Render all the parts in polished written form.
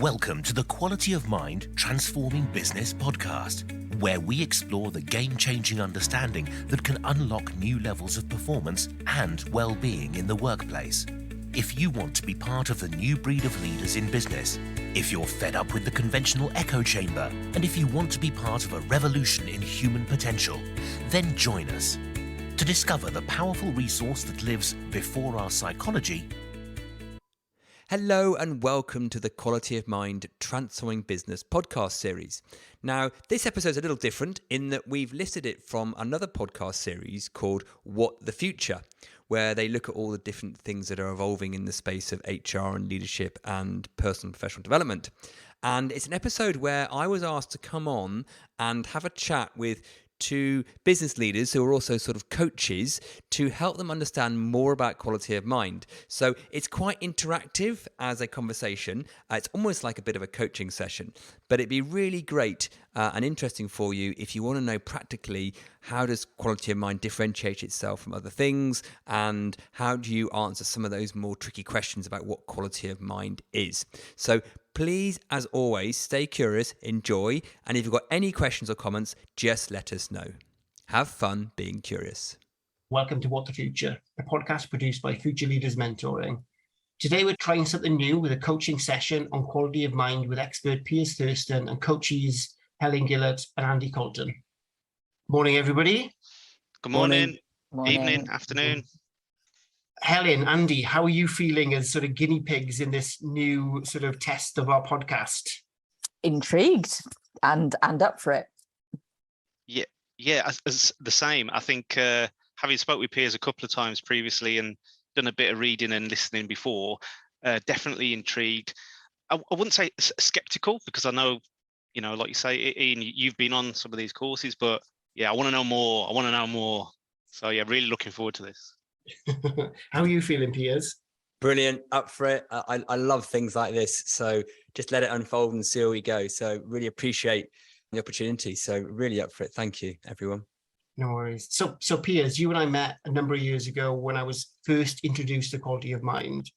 Welcome to the Quality of Mind Transforming Business podcast, where we explore the game-changing understanding that can unlock new levels of performance and well-being in the workplace. If you want to be part of the new breed of leaders in business, if you're fed up with the conventional echo chamber, and if you want to be part of a revolution in human potential, then join us to discover the powerful resource that lives before our psychology. Hello and welcome to the Quality of Mind Transforming Business podcast series. Now, this episode is a little different in that we've listed it from another podcast series called What The Future, where they look at all the different things that are evolving in the space of HR and leadership and personal and professional development. And it's an episode where I was asked to come on and have a chat with two business leaders who are also sort of coaches to help them understand more about quality of mind. So it's quite interactive as a conversation. It's almost like a bit of a coaching session, but it'd be really great and interesting for you if you want to know practically how does quality of mind differentiate itself from other things, and how do you answer some of those more tricky questions about what quality of mind is. So please, as always, stay curious, enjoy, and if you've got any questions or comments, just let us know. Have fun being curious. Welcome to What The Future, a podcast produced by Future Leaders Mentoring. Today we're trying something new with a coaching session on quality of mind with expert Piers and coaches Helen, Gillett and Andy Caulton. Morning, everybody. Good morning. Evening, afternoon. Helen, Andy, how are you feeling as sort of guinea pigs in this new sort of test of our podcast? Intrigued and up for it. Yeah, as the same. I think having spoke with Piers a couple of times previously and done a bit of reading and listening before, definitely intrigued. I wouldn't say skeptical, because I know, like you say, Ian, you've been on some of these courses, but yeah, I want to know more. So yeah, really looking forward to this. How are you feeling, Piers? Brilliant, up for it. I love things like this, so just let it unfold and see where we go. So really appreciate the opportunity, so really up for it. Thank you, everyone. No worries. So Piers, you and I met a number of years ago when I was first introduced to quality of mind.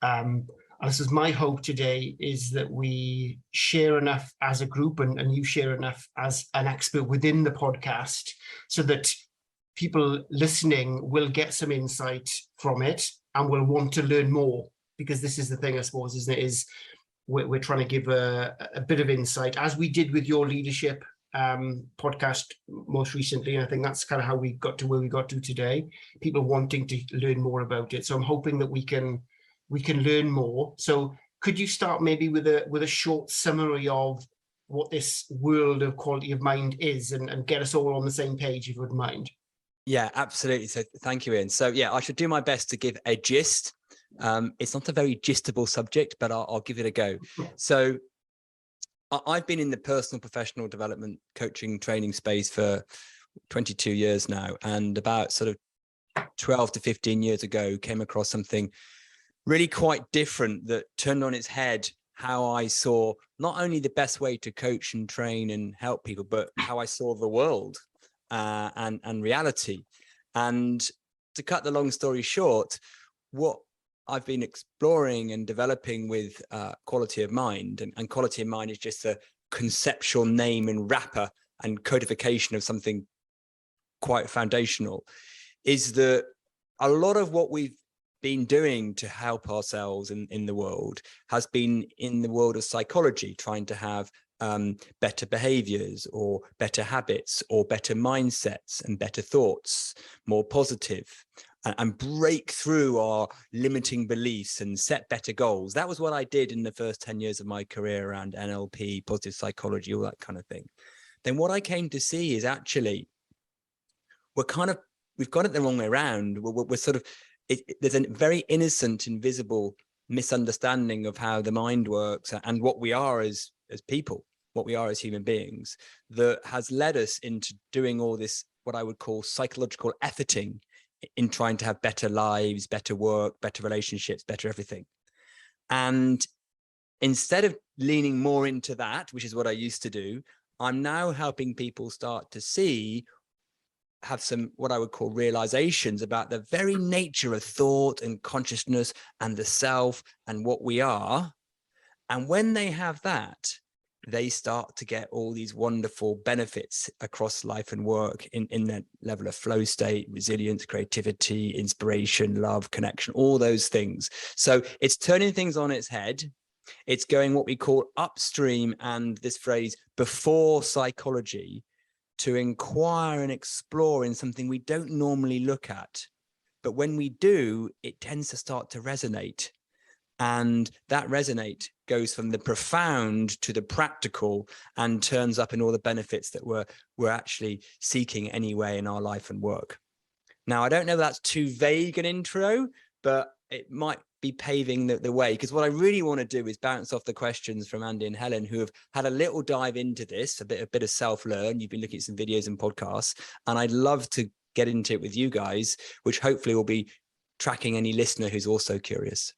And this is my hope today, is that we share enough as a group and you share enough as an expert within the podcast so that people listening will get some insight from it and will want to learn more, because this is the thing, I suppose, isn't it, is we're trying to give a bit of insight, as we did with your leadership podcast most recently. And I think that's kind of how we got to where we got to today, people wanting to learn more about it. So I'm hoping that we can learn more. So could you start maybe with a short summary of what this world of quality of mind is and get us all on the same page, if you wouldn't mind? Yeah, absolutely. So thank you, Ian. So yeah, I should do my best to give a gist. It's not a very gistable subject, but I'll give it a go. So I've been in the personal professional development coaching training space for 22 years now, and about sort of 12 to 15 years ago came across something really quite different that turned on its head how I saw not only the best way to coach and train and help people, but how I saw the world and reality. And to cut the long story short, what I've been exploring and developing with quality of mind, and quality of mind is just a conceptual name and wrapper and codification of something quite foundational, is that a lot of what we've been doing to help ourselves in the world has been in the world of psychology, trying to have better behaviors or better habits or better mindsets and better thoughts, more positive, and break through our limiting beliefs and set better goals. That was what I did in the first 10 years of my career around NLP, positive psychology, all that kind of thing. Then what I came to see is actually we've got it the wrong way around. We're sort of, there's a very innocent, invisible misunderstanding of how the mind works and what we are as people, what we are as human beings, that has led us into doing all this, what I would call psychological efforting in trying to have better lives, better work, better relationships, better everything. And instead of leaning more into that, which is what I used to do, I'm now helping people start to have some, what I would call realizations about the very nature of thought and consciousness and the self and what we are, And when they have that, they start to get all these wonderful benefits across life and work in that level of flow state, resilience, creativity, inspiration, love, connection, all those things. So it's turning things on its head. It's going what we call upstream, and this phrase before psychology, to inquire and explore in something we don't normally look at. But when we do, it tends to start to resonate. And that resonate goes from the profound to the practical and turns up in all the benefits that we're actually seeking anyway in our life and work. Now, I don't know if that's too vague an intro, but it might be paving the way, because what I really want to do is bounce off the questions from Andy and Helen, who have had a little dive into this, a bit of self-learn. You've been looking at some videos and podcasts, and I'd love to get into it with you guys, which hopefully will be tracking any listener who's also curious.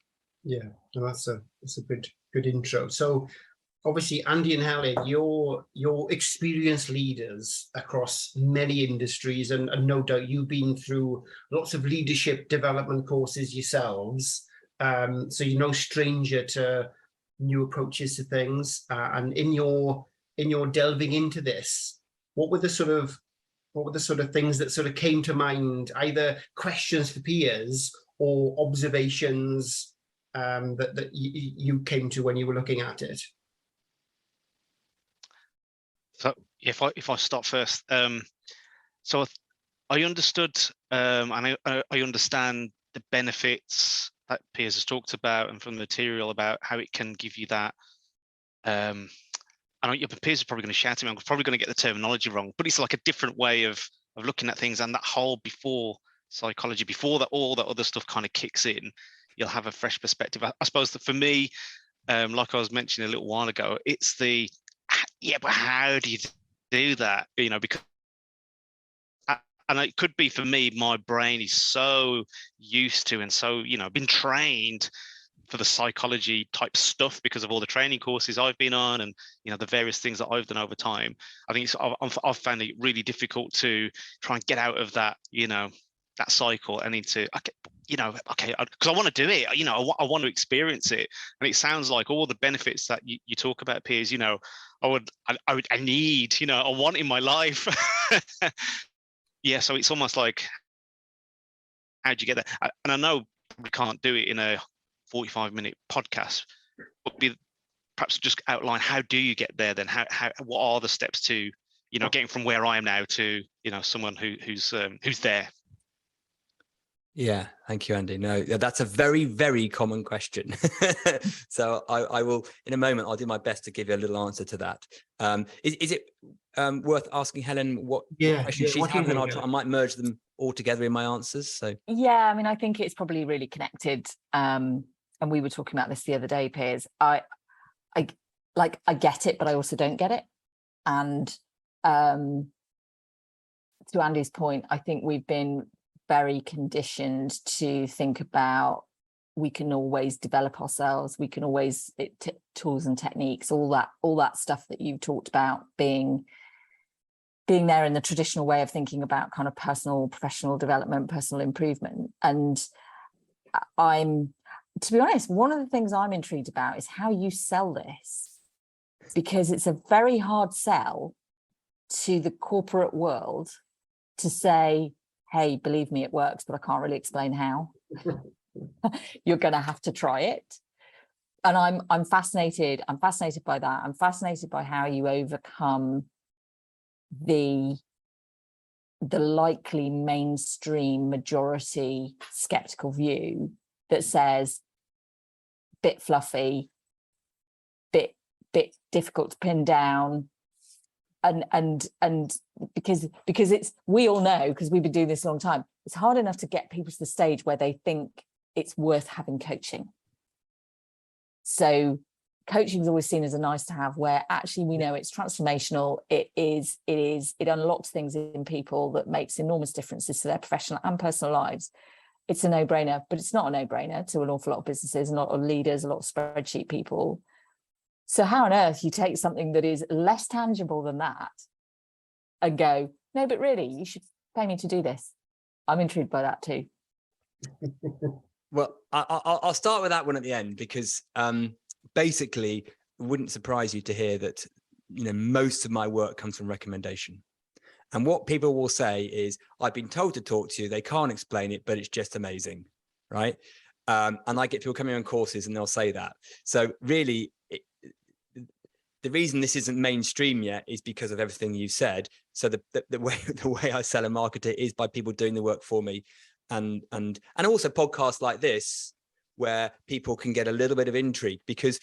Yeah, no, that's a good intro. So obviously, Andy and Helen, you're experienced leaders across many industries, and no doubt you've been through lots of leadership development courses yourselves. So you're no stranger to new approaches to things. And in your delving into this, what were the sort of things that sort of came to mind, either questions for peers or observations that you came to when you were looking at it? So if I start first, so I understood and I understand the benefits that Piers has talked about, and from the material about how it can give you that. I know Piers is probably going to shout at me. I'm probably going to get the terminology wrong, but it's like a different way of looking at things, and that whole before psychology, before that all that other stuff kind of kicks in, you'll have a fresh perspective. I suppose that for me, like I was mentioning a little while ago, it's the but how do you do that? Because and it could be for me, my brain is so used to and so been trained for the psychology type stuff because of all the training courses I've been on, and the various things that I've done over time. I think I've found it really difficult to try and get out of that that cycle and into because I want to do it. I want to experience it, and it sounds like all the benefits that you talk about, Piers. I need. I want in my life. Yeah, so it's almost like, how do you get there? And I know we can't do it in a 45-minute podcast, but perhaps just outline, how do you get there then? What are the steps to getting from where I am now to someone who's there? Yeah, thank you, Andy. No, that's a very, very common question. So I will, in a moment, I'll do my best to give you a little answer to that. Is it worth asking Helen what question she's had, and I might merge them all together in my answers. So yeah, I mean, I think it's probably really connected. And we were talking about this the other day, Piers. I get it, but I also don't get it. And to Andy's point, I think we've been very conditioned to think about, we can always develop ourselves, we can always tools and techniques, all that stuff that you talked about being there in the traditional way of thinking about kind of personal, professional development, personal improvement. And to be honest, one of the things I'm intrigued about is how you sell this, because it's a very hard sell to the corporate world to say, hey, believe me, it works, but I can't really explain how. You're going to have to try it. And I'm fascinated by that. I'm fascinated by how you overcome the likely mainstream majority skeptical view that says bit fluffy, bit difficult to pin down. And because it's, we all know, because we've been doing this a long time, it's hard enough to get people to the stage where they think it's worth having coaching. So coaching is always seen as a nice to have, where actually we know it's transformational. It unlocks things in people that makes enormous differences to their professional and personal lives. It's a no-brainer, but it's not a no-brainer to an awful lot of businesses, a lot of leaders, a lot of spreadsheet people. So how on earth you take something that is less tangible than that and go, no, but really, you should pay me to do this? I'm intrigued by that too. Well, I'll start with that one at the end, because basically, it wouldn't surprise you to hear that, most of my work comes from recommendation. And what people will say is, I've been told to talk to you. They can't explain it, but it's just amazing, right? And I get people coming on courses and they'll say that. So really, the reason this isn't mainstream yet is because of everything you said. So the way I sell and market it is by people doing the work for me, and also podcasts like this where people can get a little bit of intrigue, because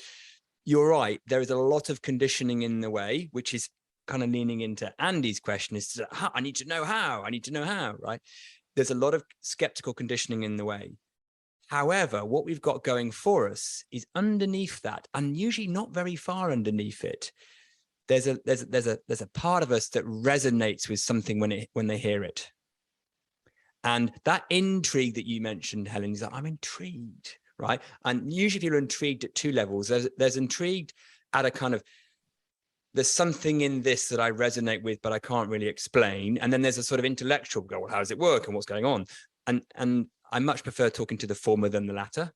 you're right, there is a lot of conditioning in the way, which is kind of leaning into Andy's question, is I need to know how, right? There's a lot of skeptical conditioning in the way. However, what we've got going for us is underneath that, and usually not very far underneath it, there's a part of us that resonates with something when they hear it. And that intrigue that you mentioned, Helen, is like, I'm intrigued, right? And usually people are intrigued at two levels. There's intrigued at a kind of, there's something in this that I resonate with, but I can't really explain. And then there's a sort of intellectual go, well, how does it work and what's going on? And I much prefer talking to the former than the latter,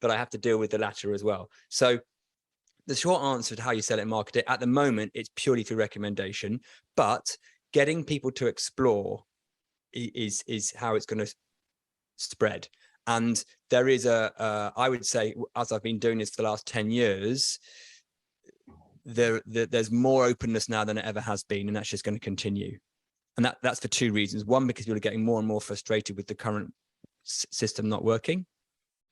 but I have to deal with the latter as well. So the short answer to how you sell it and market it, at the moment, it's purely through recommendation, but getting people to explore is how it's going to spread. And there is I would say, as I've been doing this for the last 10 years, there's more openness now than it ever has been, and that's just going to continue. And that's for two reasons. One, because people are getting more and more frustrated with the current system not working.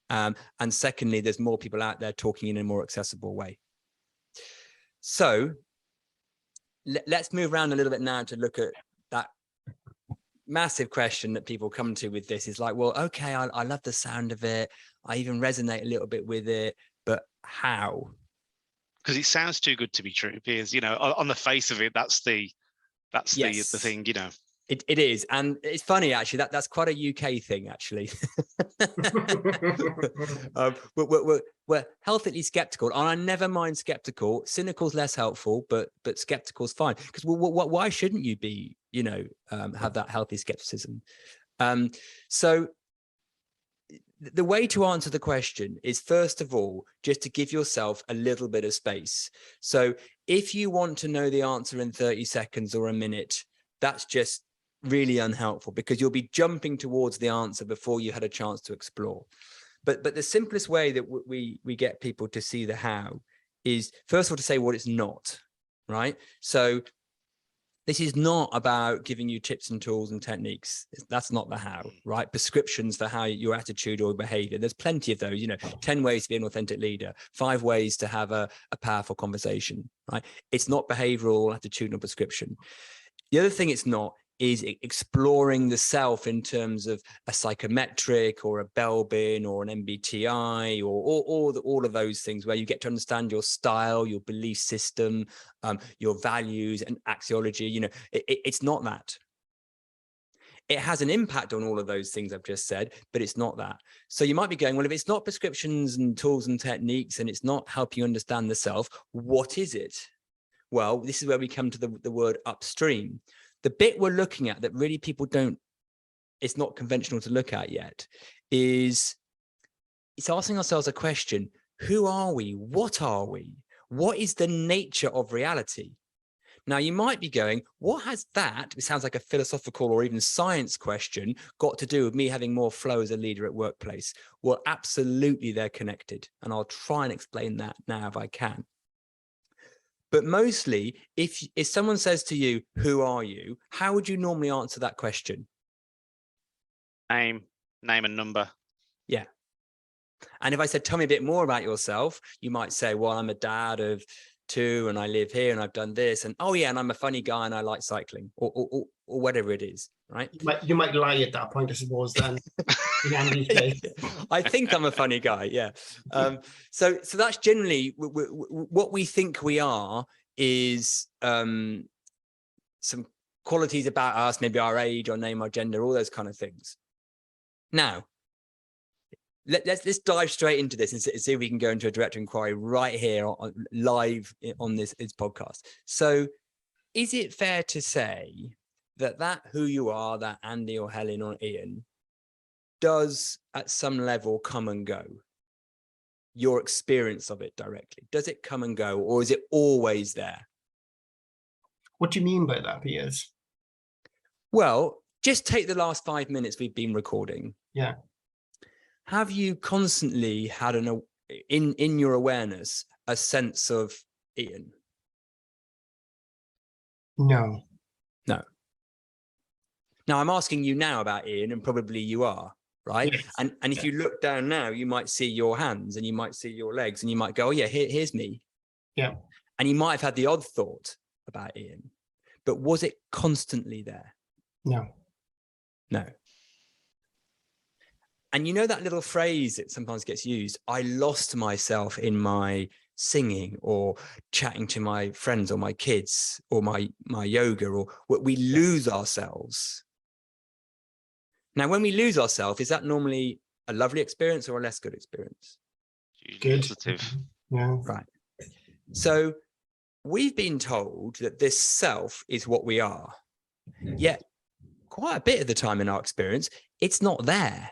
And secondly, there's more people out there talking in a more accessible way. So let's move around a little bit now to look at that massive question that people come to with this. Is like, well, okay, I love the sound of it. I even resonate a little bit with it, but how? Because it sounds too good to be true, Piers. On the face of it, that's the thing, It is. And it's funny, actually, that's quite a UK thing, actually. We're healthily skeptical, and I never mind skeptical. Cynical's less helpful, but skeptical's fine. Because why shouldn't you be, have that healthy skepticism? So the way to answer the question is, first of all, just to give yourself a little bit of space. So if you want to know the answer in 30 seconds or a minute, that's just really unhelpful, because you'll be jumping towards the answer before you had a chance to explore. But the simplest way that we get people to see the how is, first of all, to say what it's not, right? So this is not about giving you tips and tools and techniques. That's not the how, right? Prescriptions for how your attitude or behavior. There's plenty of those, 10 ways to be an authentic leader, 5 ways to have a powerful conversation, right? It's not behavioral or attitudinal prescription. The other thing it's not is exploring the self in terms of a psychometric or a Belbin or an MBTI or all of those things, where you get to understand your style, your belief system, your values and axiology. It's not that. It has an impact on all of those things I've just said, but it's not that. So you might be going, well, if it's not prescriptions and tools and techniques, and it's not helping you understand the self, what is it? Well, this is where we come to the word upstream. The bit we're looking at that really people it's not conventional to look at yet, is it's asking ourselves a question: who are we? What are we? What is the nature of reality? Now, you might be going, what has that, it sounds like a philosophical or even science question, got to do with me having more flow as a leader at workplace? Well, absolutely, they're connected. And I'll try and explain that now if I can. But mostly, if someone says to you, who are you? How would you normally answer that question? Name and number. Yeah. And if I said, tell me a bit more about yourself, you might say, well, I'm a dad of 2 and I live here and I've done this. And oh yeah, and I'm a funny guy and I like cycling, or whatever it is, right? You might lie at that point, I suppose, then. In Andy's case. I think I'm a funny guy, yeah. So that's generally what we think we are, is some qualities about us, maybe our age, our name, our gender, all those kind of things. Now, let's dive straight into this and see if we can go into a direct inquiry right here live on this podcast. So is it fair to say that who you are, that Andy or Helen or Ian, does at some level come and go? your experience of it directly? Does it come and go, or is it always there? What do you mean by that, Piers? Well, just take the last 5 minutes we've been recording. Yeah. Have you constantly had in your awareness a sense of Ian? No. No. Now I'm asking you now about Ian, and probably you are, right? Yes. And if you look down now, you might see your hands and you might see your legs, and you might go, oh yeah, here's me. Yeah. And you might have had the odd thought about Ian, but was it constantly there? No. No. And you know that little phrase that sometimes gets used, I lost myself in my singing or chatting to my friends or my kids or my yoga, or we lose ourselves. Now, when we lose ourselves, is that normally a lovely experience or a less good experience? Good. Positive. Yeah. Right. So we've been told that this self is what we are. Yet quite a bit of the time in our experience, it's not there.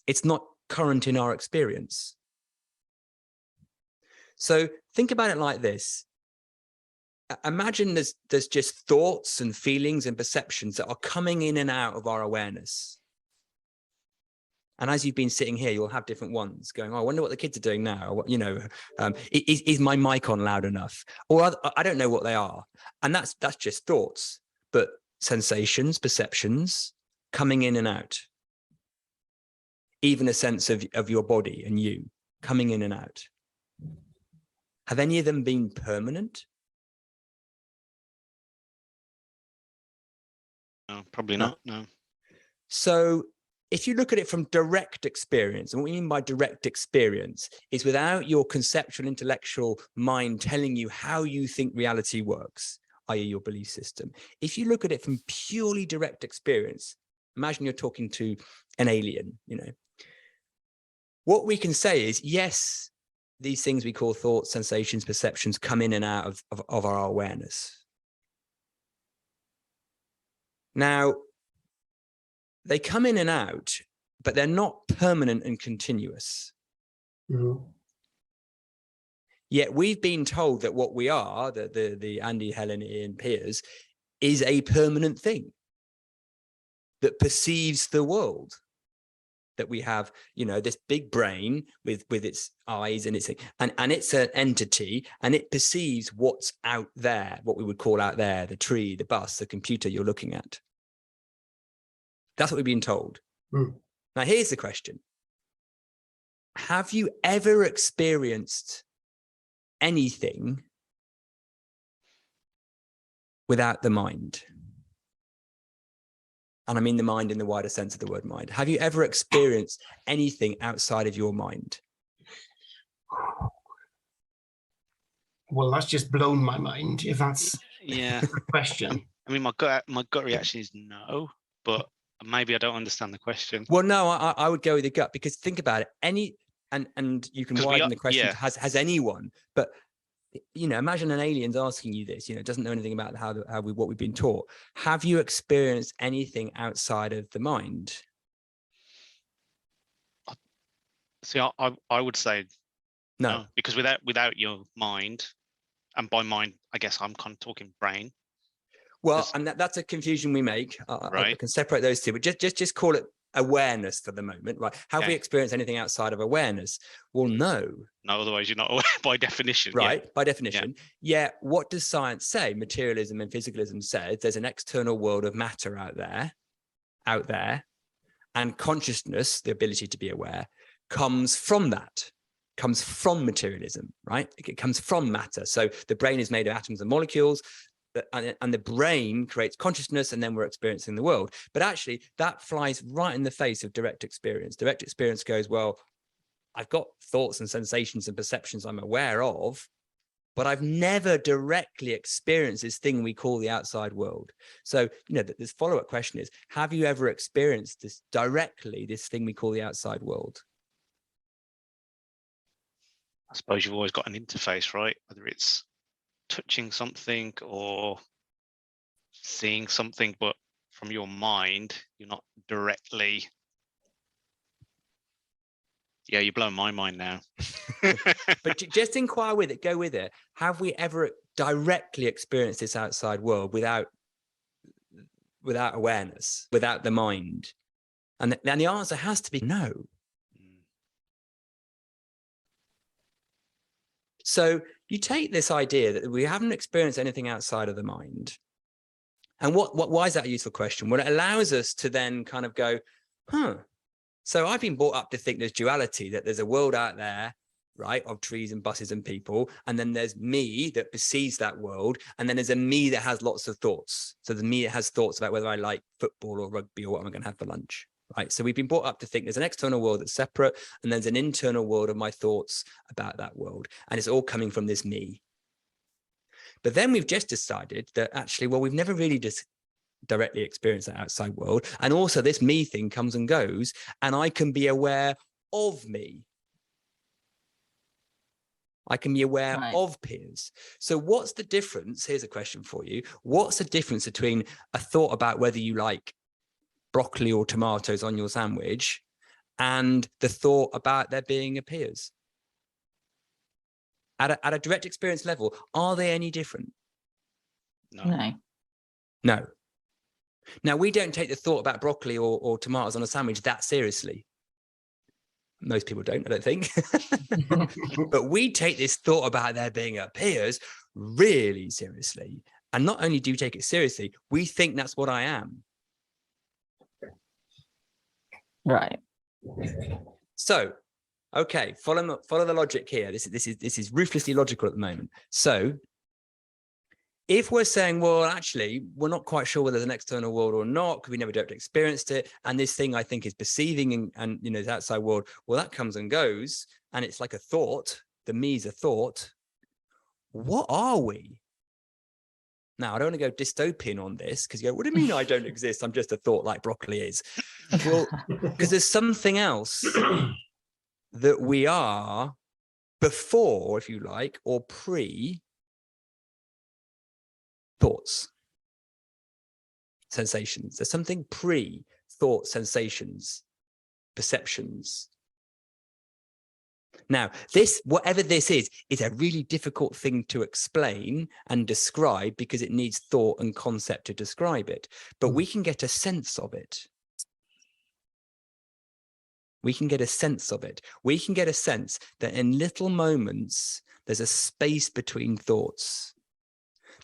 It's not current in our experience. So think about it like this. Imagine there's just thoughts and feelings and perceptions that are coming in and out of our awareness. And as you've been sitting here, you'll have different ones going, oh, I wonder what the kids are doing now. Or, is my mic on loud enough? Or I don't know what they are. And that's just thoughts, but sensations, perceptions coming in and out. Even a sense of your body and you coming in and out. Have any of them been permanent? No, probably not. No. So if you look at it from direct experience, and what we mean by direct experience is without your conceptual, intellectual mind telling you how you think reality works, i.e. your belief system. If you look at it from purely direct experience, imagine you're talking to an alien, what we can say is, yes, these things we call thoughts, sensations, perceptions come in and out of our awareness. Now, they come in and out, but they're not permanent and continuous. Mm-hmm. Yet we've been told that what we are, the Andy, Helen, Ian, Piers, is a permanent thing that perceives the world. That we have, this big brain with its eyes and it's an entity, and it perceives what's out there, what we would call out there, the tree, the bus, the computer you're looking at. That's what we've been told. Mm. Now, here's the question. Have you ever experienced anything without the mind? And I mean the mind in the wider sense of the word mind. Have you ever experienced anything outside of your mind? Well, that's just blown my mind, if that's Yeah. the question. I mean, my gut reaction is no, but maybe I don't understand the question. Well, no, I would go with the gut, because think about it. And you can widen the question to has anyone, but imagine an alien's asking you this, doesn't know anything about what we've been taught. Have you experienced anything outside of the mind? See, I would say no, because without your mind, and by mind, I guess I'm kind of talking brain. Well, and that's a confusion we make. Right. I can separate those two, but just call it awareness for the moment, right? Have we experienced anything outside of awareness? Well, no. No, otherwise you're not aware by definition. Right, by definition. Yeah. What does science say? Materialism and physicalism says there's an external world of matter out there, and consciousness, the ability to be aware, comes from that, comes from materialism, right? It comes from matter. So the brain is made of atoms and molecules, and the brain creates consciousness, and then we're experiencing the world. But actually, that flies right in the face of direct experience. Direct experience goes, well, I've got thoughts and sensations and perceptions I'm aware of, but I've never directly experienced this thing we call the outside world. So, this follow-up question is, have you ever experienced this directly, this thing we call the outside world? I suppose you've always got an interface, right? Whether it's touching something or seeing something, but from your mind, you're not directly Yeah, you're blowing my mind now. But just inquire with it, go with it. Have we ever directly experienced this outside world without awareness, without the mind? And then the answer has to be no. So you take this idea that we haven't experienced anything outside of the mind. And why is that a useful question? Well, it allows us to then kind of go, so I've been brought up to think there's duality, that there's a world out there, right, of trees and buses and people. And then there's me that perceives that world. And then there's a me that has lots of thoughts. So the me that has thoughts about whether I like football or rugby or what am I going to have for lunch, right? So we've been brought up to think there's an external world that's separate, and there's an internal world of my thoughts about that world. And it's all coming from this me. But then we've just decided that actually, well, we've never really just directly experienced that outside world. And also this me thing comes and goes, and I can be aware of me. I can be aware of Piers. So what's the difference? Here's a question for you. What's the difference between a thought about whether you like broccoli or tomatoes on your sandwich and the thought about there being a Piers? At a direct experience level, are they any different? No. Now, we don't take the thought about broccoli or tomatoes on a sandwich that seriously. Most people don't, I don't think. But we take this thought about there being a Piers really seriously. And not only do we take it seriously, we think that's what I am. Right. So, okay, follow the logic here. This is ruthlessly logical at the moment. So, if we're saying, well, actually, we're not quite sure whether there's an external world or not, because we never directly experienced it, and this thing I think is perceiving and you know, the outside world, well, that comes and goes, and it's like a thought. The me's a thought. What are we? Now, I don't want to go dystopian on this, because you go, what do you mean I don't exist? I'm just a thought like broccoli is. Well, because there's something else that we are before, if you like, or pre thoughts, sensations. There's something pre-thought, sensations, perceptions. Now, this, whatever this is a really difficult thing to explain and describe because it needs thought and concept to describe it. But we can get a sense of it. We can get a sense of it. We can get a sense that in little moments, there's a space between thoughts.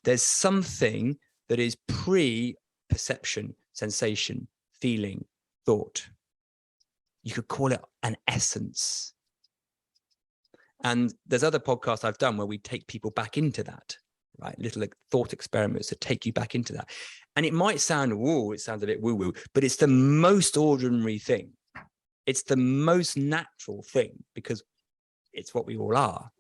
There's something that is pre-perception, sensation, feeling, thought. You could call it an essence. And there's other podcasts I've done where we take people back into that, right? Little like thought experiments that take you back into that. And it might sound, woo, it sounds a bit woo-woo, but it's the most ordinary thing. It's the most natural thing because it's what we all are.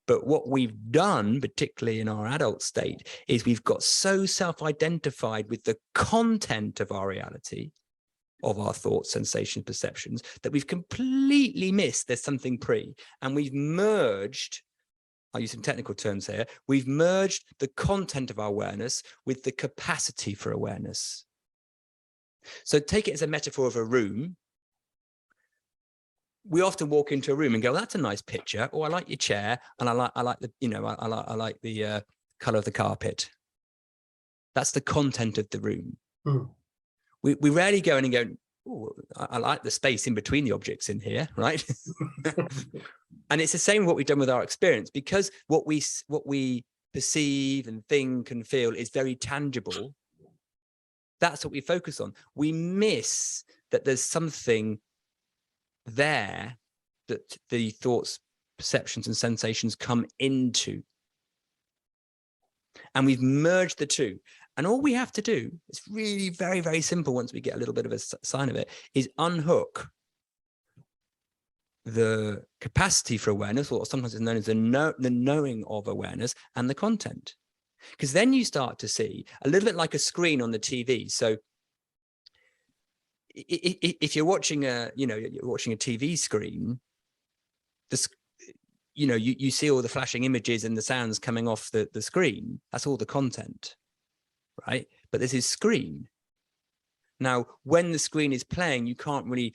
But what we've done, particularly in our adult state, is we've got so self-identified with the content of our reality, of our thoughts, sensations, perceptions, that we've completely missed there's something pre. And we've merged, I'll use some technical terms here, we've merged the content of our awareness with the capacity for awareness. So take it as a metaphor of a room. We often walk into a room and go, well, that's a nice picture. Oh, I like your chair. And I like the, you know, I like the color of the carpet. That's the content of the room. Mm. We rarely go in and go, oh, I like the space in between the objects in here, right? And it's the same with what we've done with our experience, because what we perceive and think and feel is very tangible. That's what we focus on. We miss that there's something there that the thoughts, perceptions, and sensations come into. And we've merged the two. And all we have to do, it's really very, very simple once we get a little bit of a sign of it, is unhook the capacity for awareness, or sometimes it's known as the knowing of awareness, and the content. Because then you start to see a little bit like a screen on the TV. So if you're watching you're watching a TV screen, you see all the flashing images and the sounds coming off the screen. That's all the content, right? But this is screen. Now, when the screen is playing, you can't really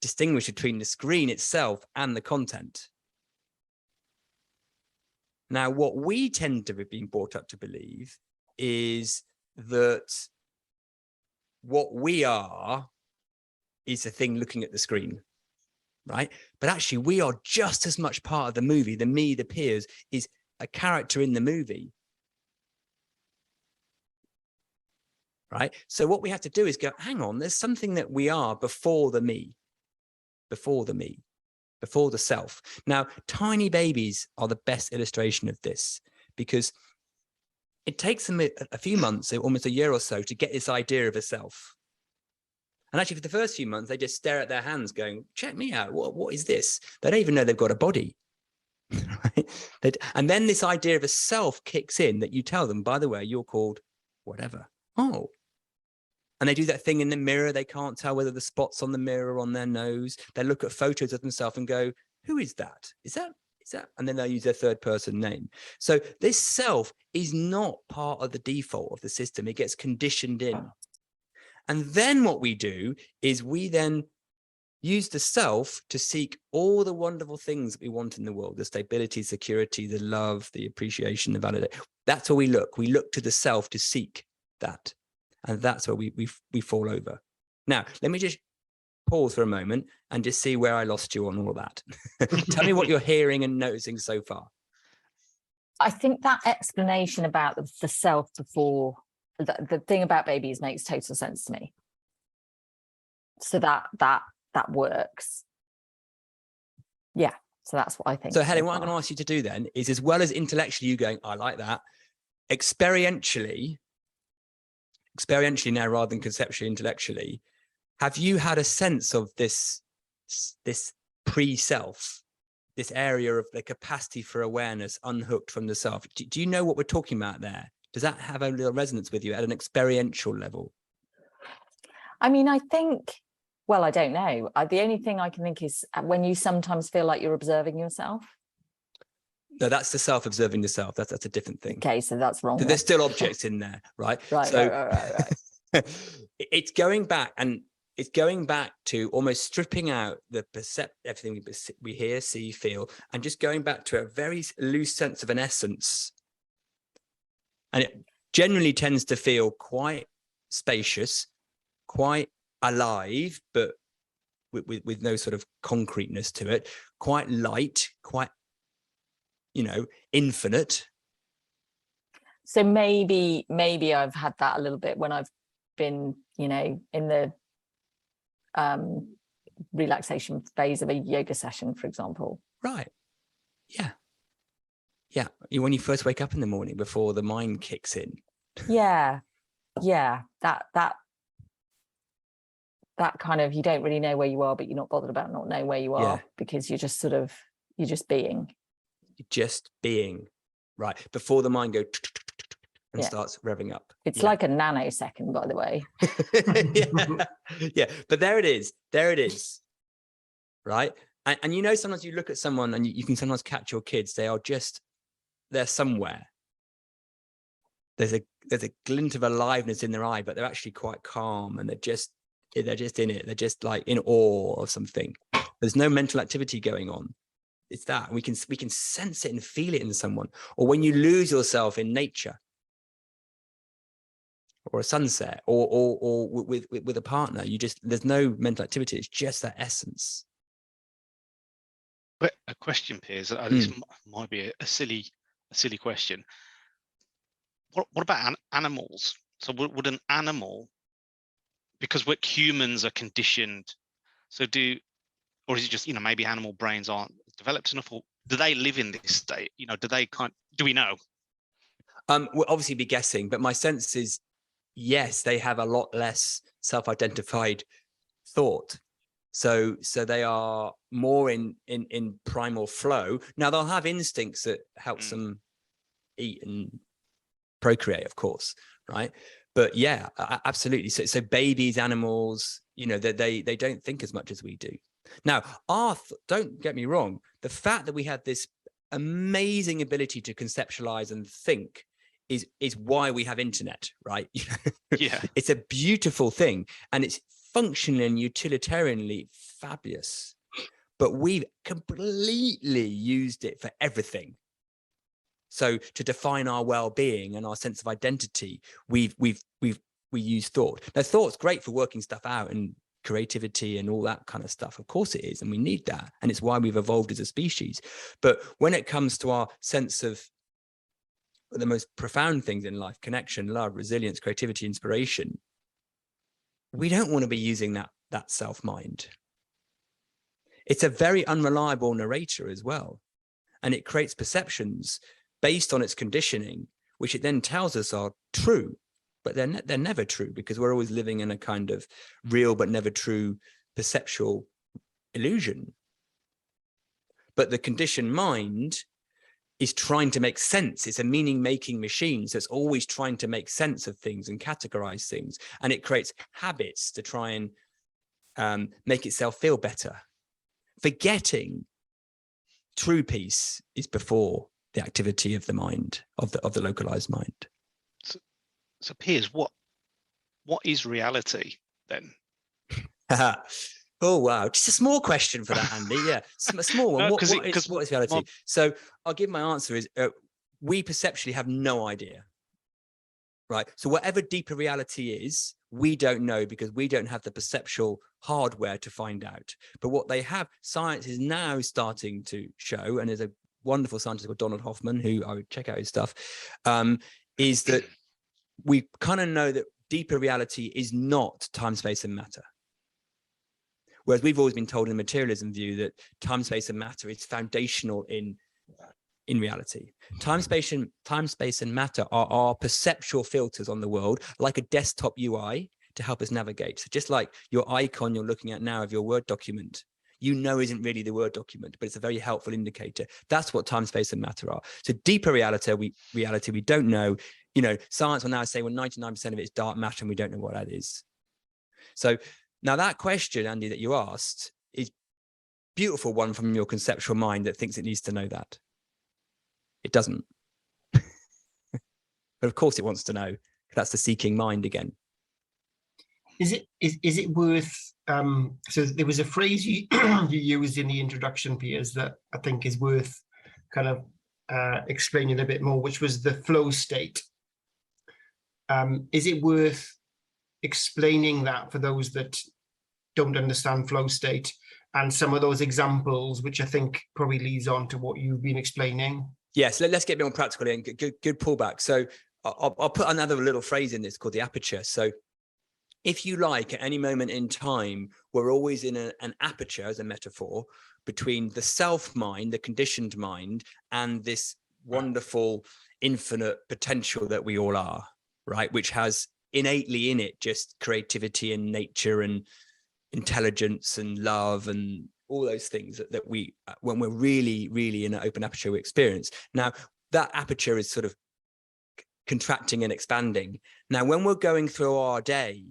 distinguish between the screen itself and the content. Now, what we tend to have been brought up to believe is that what we are is the thing looking at the screen, right? But actually, we are just as much part of the movie. The me, the Piers, is a character in the movie, right? So what we have to do is go, hang on, there's something that we are before the me, before the self. Now, tiny babies are the best illustration of this, because it takes them a few months, almost a year or so, to get this idea of a self. And actually, for the first few months, they just stare at their hands going, check me out. What is this? They don't even know they've got a body. Right? And then this idea of a self kicks in, that you tell them, by the way, you're called whatever. Oh. And they do that thing in the mirror. They can't tell whether the spots on the mirror are on their nose. They look at photos of themselves and go, who is that? Is that? And then they'll use their third person name. So this self is not part of the default of the system. It gets conditioned in. And then what we do is we then use the self to seek all the wonderful things that we want in the world: the stability, security, the love, the appreciation, the validation. That's where we look. We look to the self to seek that. And that's where we fall over. Now, let me just pause for a moment and just see where I lost you on all of that. Tell me what you're hearing and noticing so far. I think that explanation about the self before the thing about babies makes total sense to me. So that works. Yeah. So that's what I think. So Helen, what I'm going to ask you to do then is, as well as intellectually you going, I like that, experientially now rather than conceptually, intellectually, have you had a sense of this pre-self, this area of the capacity for awareness unhooked from the self? Do you know what we're talking about there? Does that have a little resonance with you at an experiential level? I mean, I think, well, I don't know. The only thing I can think is when you sometimes feel like you're observing yourself. No, that's the self observing the self. That's a different thing. Okay, so that's wrong. There's still objects in there, right? Right, so right. It's going back, and it's going back to almost stripping out the everything we hear, see, feel, and just going back to a very loose sense of an essence. And it generally tends to feel quite spacious, quite alive, but with no sort of concreteness to it, quite light, quite, infinite. So maybe I've had that a little bit when I've been, in the relaxation phase of a yoga session, for example. Right. Yeah. Yeah. When you first wake up in the morning before the mind kicks in. Yeah. That kind of, you don't really know where you are, but you're not bothered about not knowing where you are, because you're just being. You're just being, right? Before the mind goes and starts revving up. It's like a nanosecond, by the way. Yeah. But there it is. Right. And sometimes you look at someone and you can sometimes catch your kids. They're somewhere. There's a glint of aliveness in their eye, but they're actually quite calm, and they're just in it. They're just like in awe of something. There's no mental activity going on. It's that we can sense it and feel it in someone. Or when you lose yourself in nature, or a sunset, or with a partner, there's no mental activity. It's just that essence. But a question, Piers. This might be a silly question. What about animals? So would an animal, because what humans are conditioned, or is it just, maybe animal brains aren't developed enough, or do they live in this state? Do we know? We'll obviously be guessing, but my sense is, yes, they have a lot less self-identified thought. So they are more in primal flow. Now they'll have instincts that helps them eat and procreate, of course, right? But yeah, absolutely. So babies, animals, they don't think as much as we do. Now, don't get me wrong, the fact that we have this amazing ability to conceptualize and think is why we have internet, right? Yeah. It's a beautiful thing, and it's functionally and utilitarianly fabulous, but we've completely used it for everything. So to define our well-being and our sense of identity, we use thought. Now, thought's great for working stuff out and creativity and all that kind of stuff. Of course it is, and we need that, and it's why we've evolved as a species. But when it comes to our sense of the most profound things in life, connection, love, resilience, creativity, inspiration, we don't want to be using that self-mind. It's a very unreliable narrator as well, and it creates perceptions based on its conditioning, which it then tells us are true, but they're never true, because we're always living in a kind of real but never true perceptual illusion. But the conditioned mind is trying to make sense. It's a meaning-making machine, so it's always trying to make sense of things and categorize things, and it creates habits to try and make itself feel better. Forgetting true peace is before the activity of the mind, of the localized mind. So Piers, what is reality then? Oh wow, just a small question for that, Andy. Yeah, a small one. No, What is reality? So I'll give my answer is we perceptually have no idea, right? So whatever deeper reality is, we don't know, because we don't have the perceptual hardware to find out. But what they have, science is now starting to show, and there's a wonderful scientist called Donald Hoffman, who I would check out his stuff, is that we kind of know that deeper reality is not time, space, and matter. Whereas we've always been told in the materialism view that time, space, and matter is foundational in reality. Time, space, and matter are our perceptual filters on the world, like a desktop UI to help us navigate. So just like your icon you're looking at now of your Word document, isn't really the Word document, but it's a very helpful indicator. That's what time, space, and matter are. So deeper reality we don't know. Science will now say, well, 99% of it is dark matter, and we don't know what that is. So now that question, Andy, that you asked is beautiful one from your conceptual mind that thinks it needs to know that. It doesn't. But of course it wants to know. That's the seeking mind again. Is it worth, so there was a phrase you used in the introduction, Piers, that I think is worth kind of explaining a bit more, which was the flow state. Is it worth explaining that for those that don't understand flow state, and some of those examples, which I think probably leads on to what you've been explaining? Yes, let's get a bit more practical and good pullback. So I'll put another little phrase in this called the aperture. So if you like, at any moment in time, we're always in an aperture, as a metaphor, between the self-mind, the conditioned mind, and this wonderful infinite potential that we all are, right? Which has innately in it just creativity and nature and intelligence and love and all those things that we, when we're really, really in an open aperture, we experience. Now, that aperture is sort of contracting and expanding. Now, when we're going through our day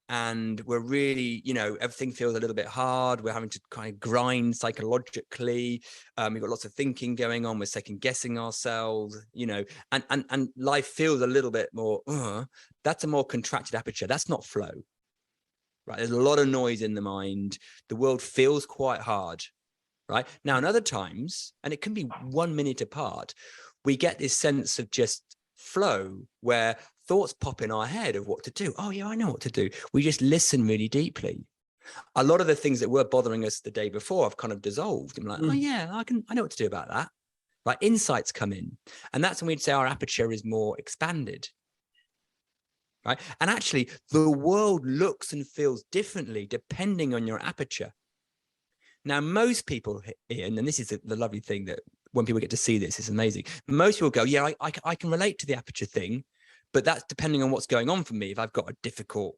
and we're really, everything feels a little bit hard, we're having to kind of grind psychologically, we've got lots of thinking going on, we're second guessing ourselves, and life feels a little bit more, that's a more contracted aperture. That's not flow. Right, there's a lot of noise in the mind. The world feels quite hard, right? Now, in other times, and it can be 1 minute apart, we get this sense of just flow where thoughts pop in our head of what to do. Oh, yeah, I know what to do. We just listen really deeply. A lot of the things that were bothering us the day before have kind of dissolved. I'm like, oh, yeah, I know what to do about that. Right, insights come in. And that's when we'd say our aperture is more expanded. Right? And actually, the world looks and feels differently depending on your aperture. Now, most people, Ian, and this is the lovely thing that when people get to see this, it's amazing. Most people go, yeah, I can relate to the aperture thing, but that's depending on what's going on for me. If I've got a difficult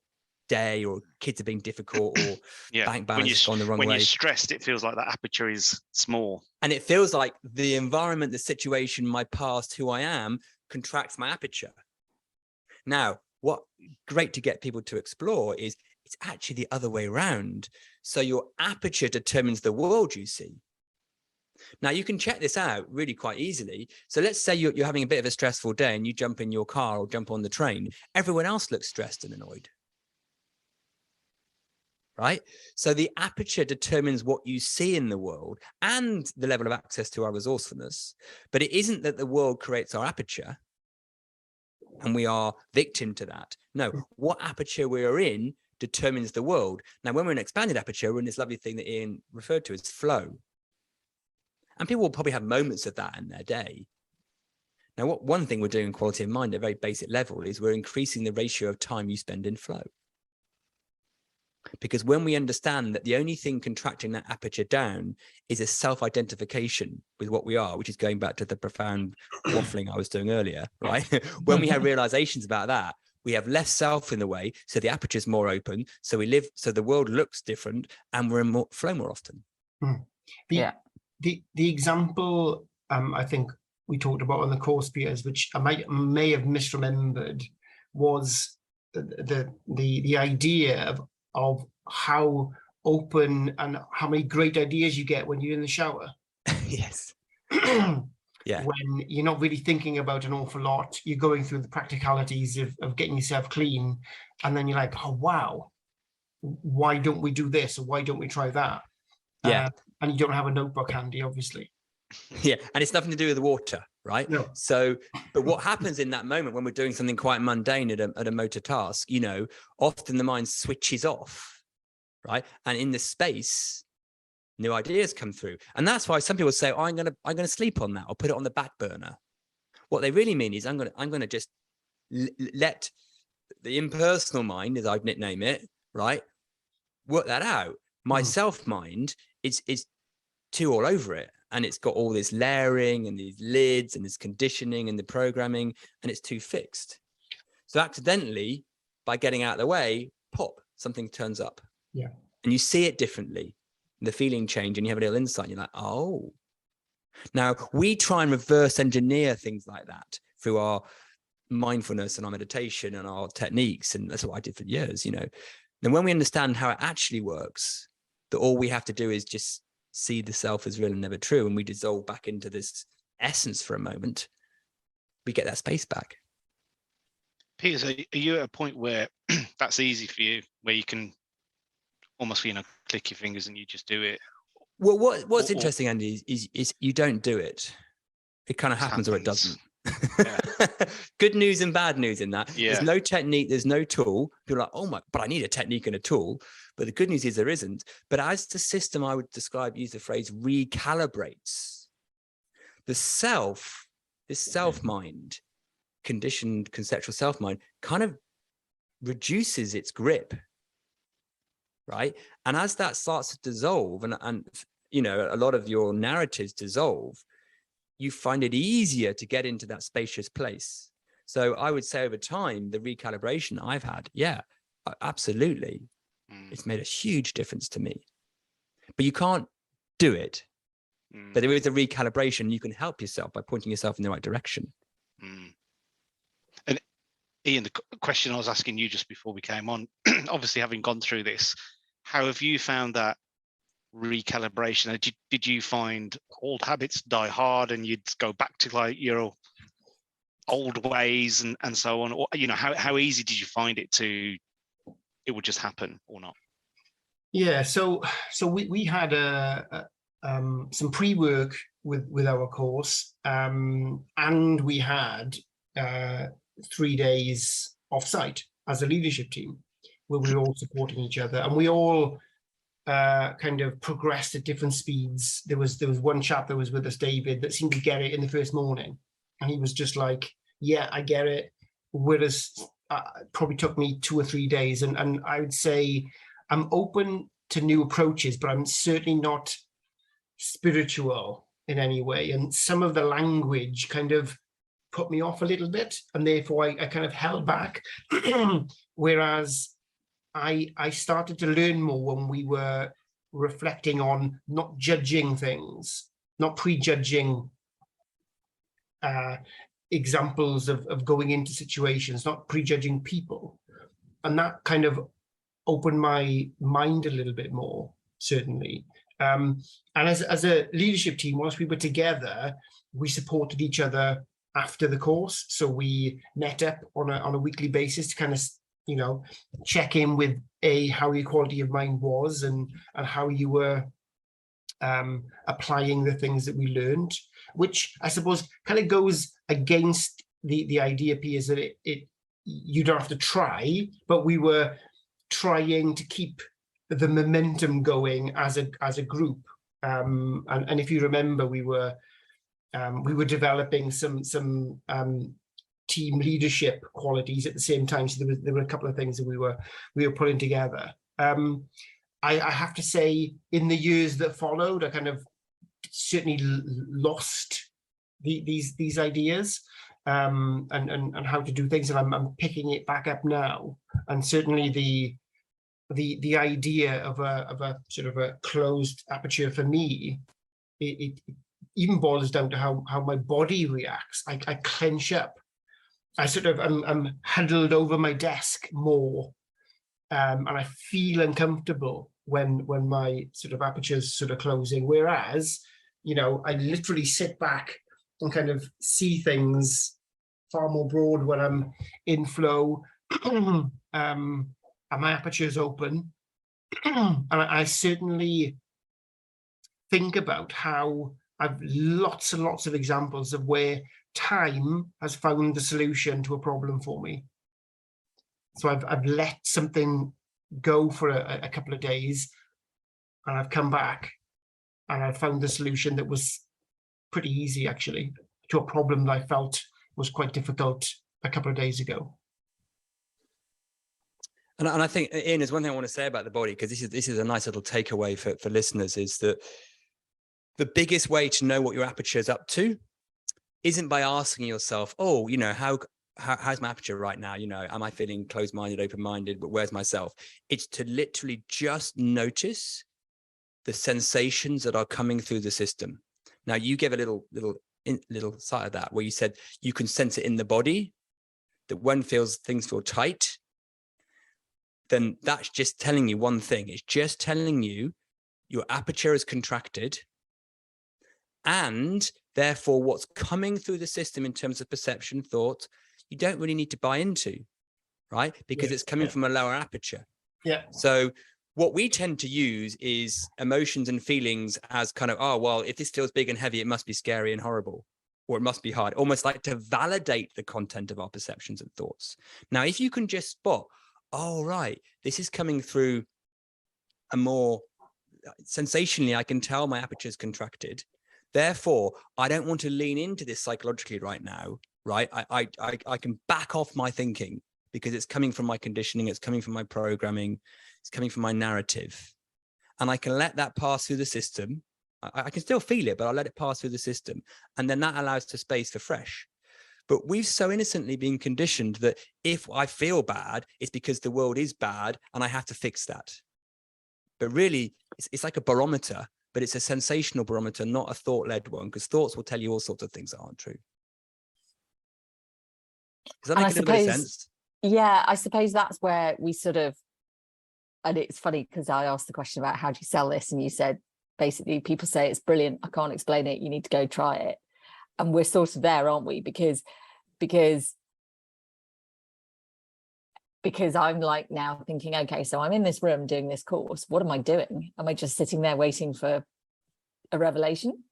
day or kids are being difficult or bank balance has gone the wrong way. When you're stressed, it feels like that aperture is small. And it feels like the environment, the situation, my past, who I am, contracts my aperture. Now, what great to get people to explore is it's actually the other way around. So your aperture determines the world you see. Now you can check this out really quite easily. So let's say you're having a bit of a stressful day and you jump in your car or jump on the train. Everyone else looks stressed and annoyed. right? So the aperture determines what you see in the world and the level of access to our resourcefulness. But it isn't that the world creates our aperture and we are victim to that. No, what aperture we are in determines the world. Now, when we're in expanded aperture, we're in this lovely thing that Ian referred to as flow. And people will probably have moments of that in their day. Now, one thing we're doing in quality of mind at a very basic level is we're increasing the ratio of time you spend in flow. Because when we understand that the only thing contracting that aperture down is a self-identification with what we are, which is going back to the profound waffling I was doing earlier, right? When we have realizations about that, we have less self in the way, so the aperture is more open, so we live, so the world looks different, and we're in flow more often. The example I think we talked about on the course, Piers, which I may have misremembered, was the idea of how open and how many great ideas you get when you're in the shower. Yes. Yeah. When you're not really thinking about an awful lot, you're going through the practicalities of getting yourself clean, and then you're like, oh wow, why don't we do this, or why don't we try that? Yeah. And you don't have a notebook handy, obviously. Yeah, and it's nothing to do with the water, right? No. So, but what happens in that moment when we're doing something quite mundane at a motor task, you know, often the mind switches off, right? And in the space, new ideas come through. And that's why some people say, oh, I'm gonna sleep on that, or put it on the back burner. What they really mean is I'm gonna just let the impersonal mind, as I'd nickname it, right, work that out. My self mind is too all over it, and it's got all this layering and these lids and this conditioning and the programming, and it's too fixed. So accidentally, by getting out of the way, pop, something turns up. Yeah. And you see it differently. The feeling change, and you have a little insight, and you're like, oh. Now, we try and reverse engineer things like that through our mindfulness and our meditation and our techniques, and that's what I did for years, you know. And when we understand how it actually works, that all we have to do is just see the self as real and never true, and we dissolve back into this essence for a moment, we get that space back. Piers, are you at a point where that's easy for you, where you can almost, you know, click your fingers and you just do it? Well, what's interesting, Andy, is you don't do it. It kind of happens or it doesn't. Yeah. Good news and bad news in that. Yeah. There's no technique, there's no tool. People are like, oh my, but I need a technique and a tool. But the good news is there isn't. But as the system I would use the phrase recalibrates, the self, this self-mind, conditioned conceptual self-mind, kind of reduces its grip, right? And as that starts to dissolve, and you know, a lot of your narratives dissolve, you find it easier to get into that spacious place. So I would say over time, the recalibration I've had, yeah, absolutely. It's made a huge difference to me. But you can't do it. But there is a recalibration. You can help yourself by pointing yourself in the right direction. And Ian, the question I was asking you just before we came on, obviously having gone through this, how have you found that recalibration? Did you find old habits die hard and you'd go back to like your old ways and so on? Or, you know, how easy did you find it it would just happen or not? Yeah, so we had some pre-work with our course, and we had 3 days off-site as a leadership team where we were all supporting each other, and we all kind of progressed at different speeds. There was one chap that was with us, David, that seemed to get it in the first morning, and he was just like, yeah, I get it. Whereas probably took me 2 or 3 days, and I would say I'm open to new approaches, but I'm certainly not spiritual in any way, and some of the language kind of put me off a little bit, and therefore I kind of held back. Whereas I started to learn more when we were reflecting on not judging things, not prejudging examples of going into situations, not prejudging people. And that kind of opened my mind a little bit more, certainly. And as a leadership team, whilst we were together, we supported each other after the course. So we met up on a weekly basis to kind of check in with how your quality of mind was and how you were applying the things that we learned, which I suppose kind of goes against the idea, Piers, that you don't have to try, but we were trying to keep the momentum going as a group. And if you remember, we were developing some team leadership qualities at the same time. So there were a couple of things that we were putting together. I have to say, in the years that followed, I kind of certainly lost these ideas and how to do things, and I'm picking it back up now. And certainly the idea of a sort of a closed aperture for me, it even boils down to how my body reacts. I clench up. I'm huddled over my desk more. And I feel uncomfortable when my sort of aperture's sort of closing. Whereas, I literally sit back and kind of see things far more broad when I'm in flow, and my aperture's open. And I certainly think about how I've lots and lots of examples of where time has found the solution to a problem for me. So I've let something go for a couple of days, and I've come back and I've found the solution that was pretty easy, actually, to a problem that I felt was quite difficult a couple of days ago. And I think, Ian, there's one thing I want to say about the body, because this is a nice little takeaway for listeners, is that the biggest way to know what your aperture is up to isn't by asking yourself, oh, how's my aperture right now? Am I feeling closed-minded, open-minded, but where's myself? It's to literally just notice the sensations that are coming through the system. Now, you gave a little side of that where you said you can sense it in the body, that when things feel tight, then that's just telling you one thing. It's just telling you your aperture is contracted, and therefore what's coming through the system in terms of perception, thought, you don't really need to buy into, right? Because it's coming from a lower aperture. Yeah. So what we tend to use is emotions and feelings as kind of, oh, well, if this feels big and heavy, it must be scary and horrible, or it must be hard, almost like to validate the content of our perceptions and thoughts. Now, if you can just spot, oh, right, this is coming through a more sensationally, I can tell my aperture is contracted. Therefore, I don't want to lean into this psychologically right now, right? I can back off my thinking because it's coming from my conditioning, it's coming from my programming, it's coming from my narrative. And I can let that pass through the system. I can still feel it, but I'll let it pass through the system. And then that allows the space for fresh. But we've so innocently been conditioned that if I feel bad, it's because the world is bad and I have to fix that. But really, it's like a barometer, but it's a sensational barometer, not a thought-led one, because thoughts will tell you all sorts of things that aren't true. Does that make a little bit of sense? Yeah, I suppose that's where we sort of, and it's funny because I asked the question about how do you sell this, and you said, basically, people say it's brilliant, I can't explain it, you need to go try it. And we're sort of there, aren't we? Because I'm like now thinking, okay, so I'm in this room doing this course. What am I doing? Am I just sitting there waiting for a revelation?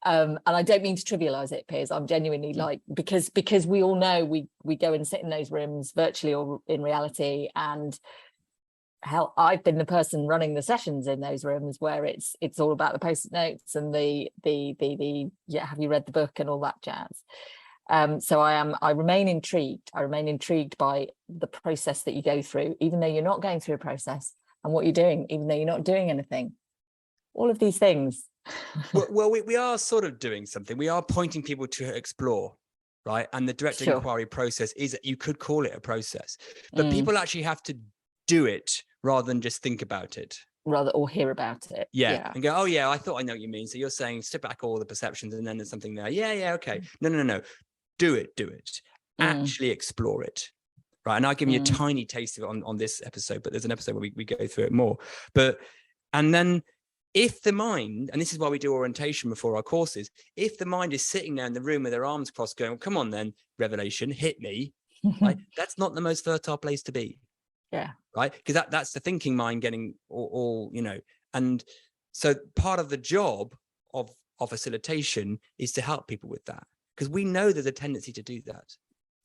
And I don't mean to trivialize it, Piers. I'm genuinely like, because we all know we go and sit in those rooms virtually or in reality, and hell, I've been the person running the sessions in those rooms where it's all about the post-it notes and the have you read the book and all that jazz. So I remain intrigued. I remain intrigued by the process that you go through, even though you're not going through a process, and what you're doing, even though you're not doing anything. All of these things. well, we are sort of doing something. We are pointing people to explore, right? And the direct inquiry process is, you could call it a process, but people actually have to do it rather than just think about it. Or hear about it. Yeah. And go, oh yeah, I thought I know what you mean. So you're saying strip back all the perceptions and then there's something there. Yeah, okay. No. Do it. Actually explore it. Right. And I'll give you a tiny taste of it on this episode, but there's an episode where we go through it more. And then if the mind, and this is why we do orientation before our courses, if the mind is sitting there in the room with their arms crossed going, come on then, revelation, hit me, right? That's not the most fertile place to be. Yeah. Right. Because that's the thinking mind getting all, you know, and so part of the job of facilitation is to help people with that, because we know there's a tendency to do that.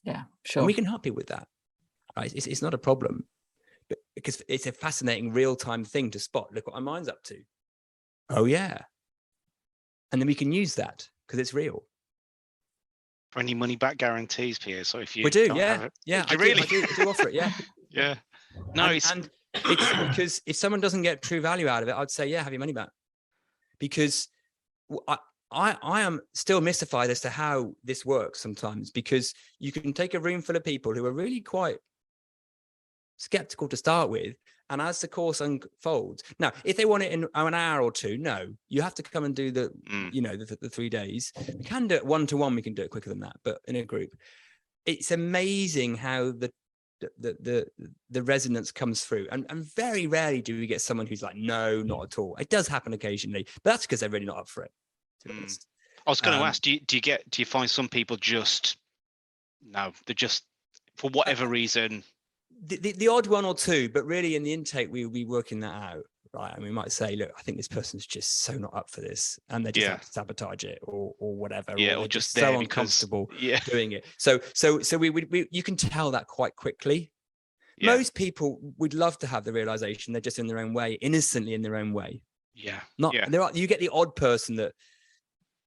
Yeah, sure. And we can help you with that. Right. It's not a problem, but because it's a fascinating real-time thing to spot. Look what my mind's up to. Oh yeah. And then we can use that because it's real. For any money back guarantees, Piers? So if you We do, don't yeah. have it, Yeah, do you really? I do offer it, yeah. Yeah. No, and it's because if someone doesn't get true value out of it, I'd say, yeah, have your money back. Because I am still mystified as to how this works sometimes, because you can take a room full of people who are really quite skeptical to start with, and as the course unfolds, now if they want it in an hour or two, no, you have to come and do the you know, the 3 days. We can do it one-to-one, we can do it quicker than that, but in a group, it's amazing how the resonance comes through, and very rarely do we get someone who's like, no, not at all. It does happen occasionally, but that's because they're really not up for it, to be honest. I was going to ask, do you find some people just they're just, for whatever reason, the odd one or two, but really in the intake we'll be working that out, right? And we might say, look, I think this person's just so not up for this, and they just have to sabotage it or whatever, or just so uncomfortable doing it. So we you can tell that quite quickly. Most people would love to have the realization they're just in their own way, innocently in their own way. You get the odd person that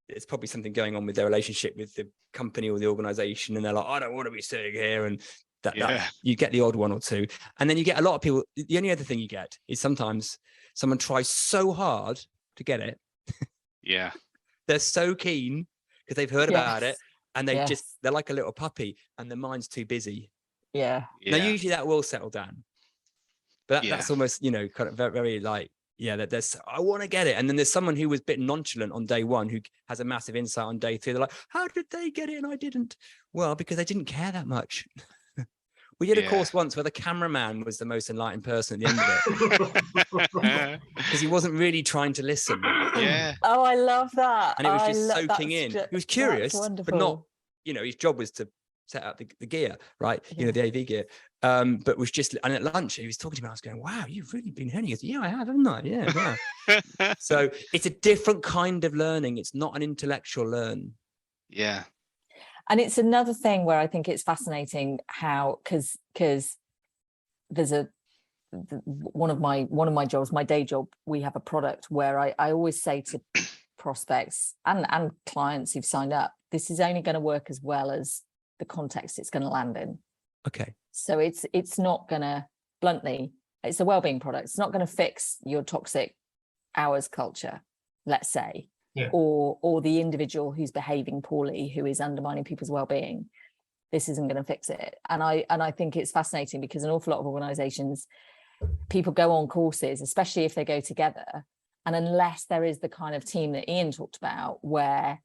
it's probably something going on with their relationship with the company or the organization, and they're like, I don't want to be sitting here, and that you get the odd one or two. And then you get a lot of people. The only other thing you get is sometimes someone tries so hard to get it. They're so keen because they've heard about it, and they're like a little puppy, and their mind's too busy. Now usually that will settle down, but that's almost, you know, kind of very, very like, there's, I want to get it. And then there's someone who was a bit nonchalant on day one who has a massive insight on day 3. They're like, how did they get it and I didn't? Well, because they didn't care that much. We did a course once where the cameraman was the most enlightened person at the end of it, because he wasn't really trying to listen. Oh, I love that. And it was just soaking in. He was curious, but not, you know, his job was to set up the gear, right? You know, the AV gear. But was just, and at lunch he was talking to me. I was going, "Wow, you've really been learning." He goes, "Yeah, I have, haven't I?" Yeah. So it's a different kind of learning. It's not an intellectual learn. And it's another thing where I think it's fascinating how, because there's one of my jobs, my day job, we have a product where I always say to prospects and clients who've signed up, this is only going to work as well as the context it's going to land in. Okay. So it's not going to, bluntly, it's a wellbeing product. It's not going to fix your toxic hours culture, let's say, or the individual who's behaving poorly, who is undermining people's well-being. This isn't going to fix it. And I think it's fascinating because an awful lot of organizations, people go on courses, especially if they go together, and unless there is the kind of team that Ian talked about, where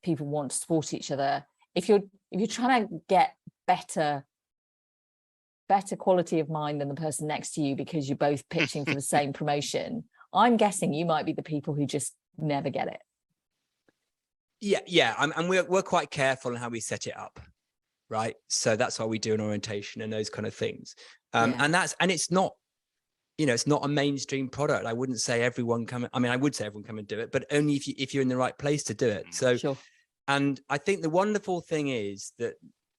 people want to support each other, if you're trying to get better quality of mind than the person next to you because you're both pitching for the same promotion, I'm guessing you might be the people who just never get it. And we're quite careful on how we set it up, right? So that's why we do an orientation and those kind of things. And it's not, you know, it's not a mainstream product. I wouldn't say everyone come. I mean, I would say everyone come and do it, but only if you're in the right place to do it. So, and I think the wonderful thing is that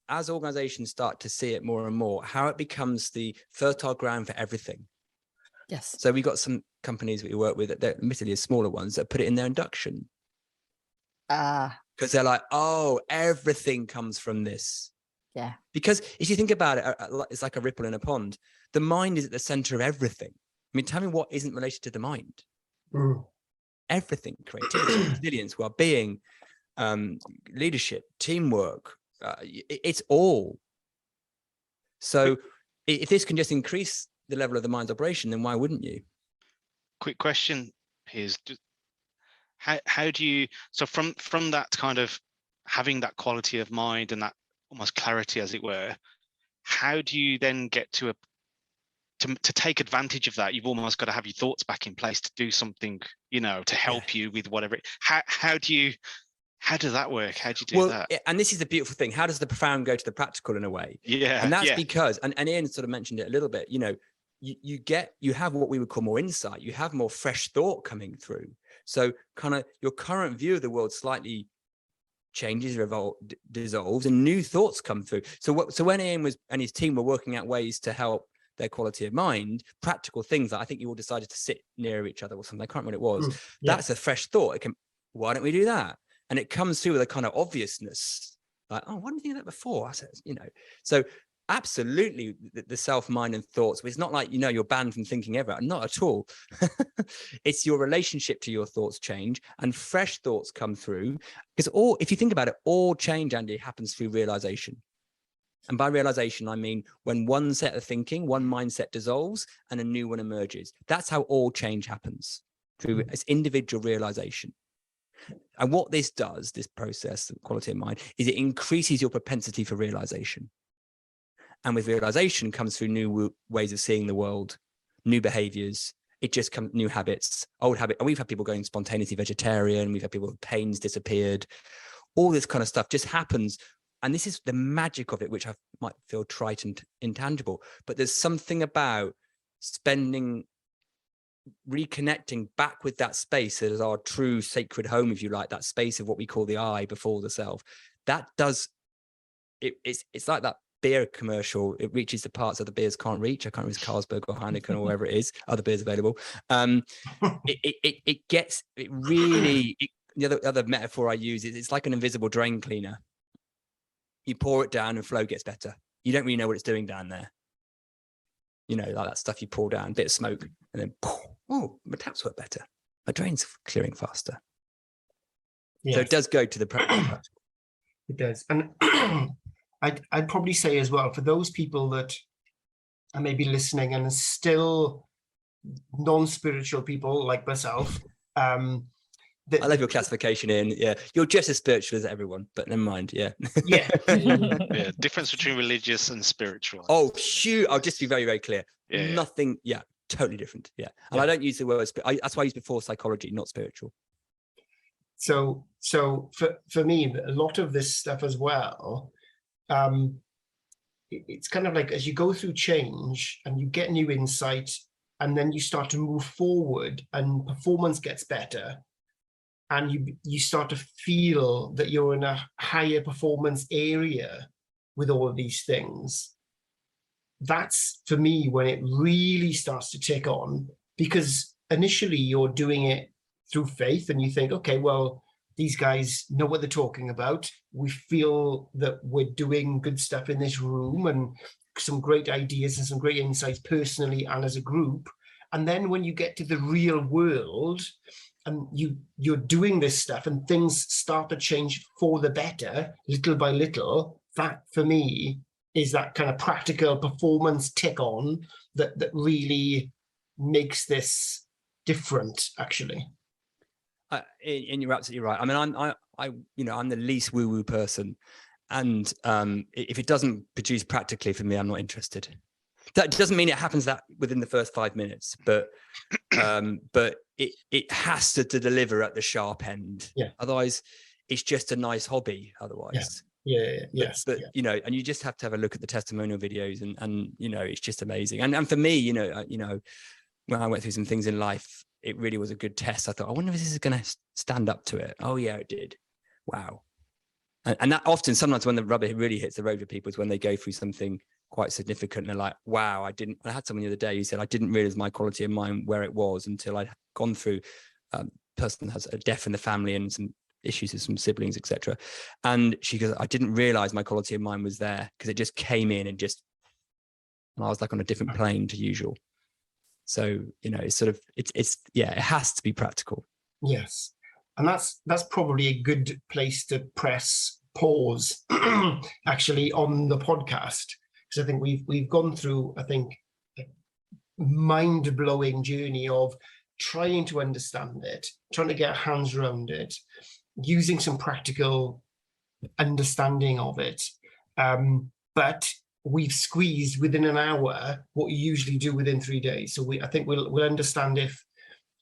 as organizations start to see it more and more, how it becomes the fertile ground for everything. Yes. So we got some companies we work with that they're admittedly smaller ones that put it in their induction. Because they're like, oh, everything comes from this. Yeah. Because if you think about it, it's like a ripple in a pond. The mind is at the center of everything. I mean, tell me what isn't related to the mind. Everything: creativity, resilience, well-being, leadership, teamwork. It's all. So if this can just increase the level of the mind's operation, then why wouldn't you? Quick question, Piers. How do you, so from that kind of having that quality of mind and that almost clarity, as it were, how do you then get to take advantage of that? You've almost got to have your thoughts back in place to do something, you know, to help you with whatever. How do you How does that work? How do you do that? And this is the beautiful thing. How does the profound go to the practical in a way? Yeah. And that's because, and Ian sort of mentioned it a little bit, you have what we would call more insight. You have more fresh thought coming through. So kind of your current view of the world slightly changes, dissolves, and new thoughts come through. So when Ian and his team were working out ways to help their quality of mind, practical things that I think you all decided to sit near each other or something, I can't remember what it was. That's a fresh thought. Why don't we do that? And it comes through with a kind of obviousness, like, oh, why didn't we think of that before? I said, so absolutely the self-mind and thoughts. It's not like, you're banned from thinking ever. Not at all. It's your relationship to your thoughts change and fresh thoughts come through. Because if you think about it, all change, Andy, happens through realization. And by realization, I mean when one set of thinking, one mindset dissolves and a new one emerges. That's how all change happens, through its individual realization. And what this does, this process, the quality of mind, is it increases your propensity for realization. And with realization comes through new ways of seeing the world, new behaviors. It just comes new habits, old habits. And we've had people going spontaneously vegetarian. We've had people with pains disappeared. All this kind of stuff just happens. And this is the magic of it, which I might feel trite and intangible. But there's something about reconnecting back with that space that is our true sacred home, if you like, that space of what we call the I before the self. That does, it's like that beer commercial. It reaches the parts that the beers can't reach. I can't remember if it's Carlsberg or Heineken or wherever it is, other beers available. The other metaphor I use is it's like an invisible drain cleaner. You pour it down and flow gets better. You don't really know what it's doing down there. Like that stuff you pour down, a bit of smoke, and then, oh, my taps work better. My drain's clearing faster. Yes. So it does go to the practical. It does. And I'd probably say as well, for those people that are maybe listening and are still non-spiritual people like myself, I love your classification, Ian. Yeah, you're just as spiritual as everyone, but never mind. Yeah. Yeah. Yeah. Difference between religious and spiritual. Oh, shoot! I'll just be very, very clear. Yeah. Nothing. Yeah, totally different. Yeah, and I don't use the word. That's why I use before psychology, not spiritual. So for me, a lot of this stuff as well. It's kind of like as you go through change and you get new insight, and then you start to move forward, and performance gets better. And you start to feel that you're in a higher performance area with all of these things. That's, for me, when it really starts to take on, because initially you're doing it through faith and you think, okay, well, these guys know what they're talking about. We feel that we're doing good stuff in this room and some great ideas and some great insights personally and as a group. And then when you get to the real world, and you're doing this stuff and things start to change for the better, little by little, that for me is that kind of practical performance tick on that really makes this different, actually. And you're absolutely right. I mean, I'm the least woo-woo person. And if it doesn't produce practically for me, I'm not interested. That doesn't mean it happens that within the first 5 minutes, but it has to deliver at the sharp end. Yeah. Otherwise, it's just a nice hobby. Otherwise, yes. But and you just have to have a look at the testimonial videos, and it's just amazing. And for me, when I went through some things in life, it really was a good test. I thought, I wonder if this is going to stand up to it. Oh yeah, it did. Wow. And that often, sometimes when the rubber really hits the road for people is when they go through something quite significant. And they're like, wow, I had someone the other day who said, I didn't realize my quality of mind where it was until I'd gone through, person has a death in the family and some issues with some siblings, etc. And she goes, I didn't realize my quality of mind was there because it just came in and I was like on a different plane to usual. So, it's sort of, it has to be practical. Yes. And that's probably a good place to press pause actually on the podcast. Because I think we've gone through, a mind-blowing journey of trying to understand it, trying to get our hands around it, using some practical understanding of it. But we've squeezed within an hour what you usually do within 3 days. So I think we'll understand if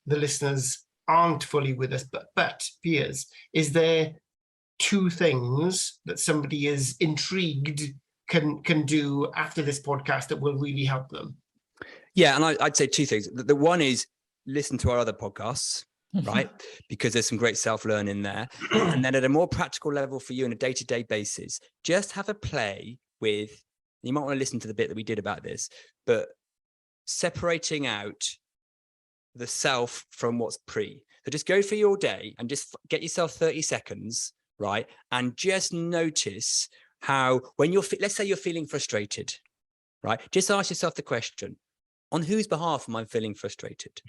the listeners aren't fully with us. But Piers, is there 2 things that somebody is intrigued can do after this podcast that will really help them? Yeah, and I'd say 2 things. The one is listen to our other podcasts, right? Because there's some great self-learning there. And then at a more practical level for you on a day-to-day basis, just have a play with, you might want to listen to the bit that we did about this, but separating out the self from what's pre. So just go through your day and just get yourself 30 seconds, right? And just notice how, when let's say you're feeling frustrated, right? Just ask yourself the question, on whose behalf am I feeling frustrated?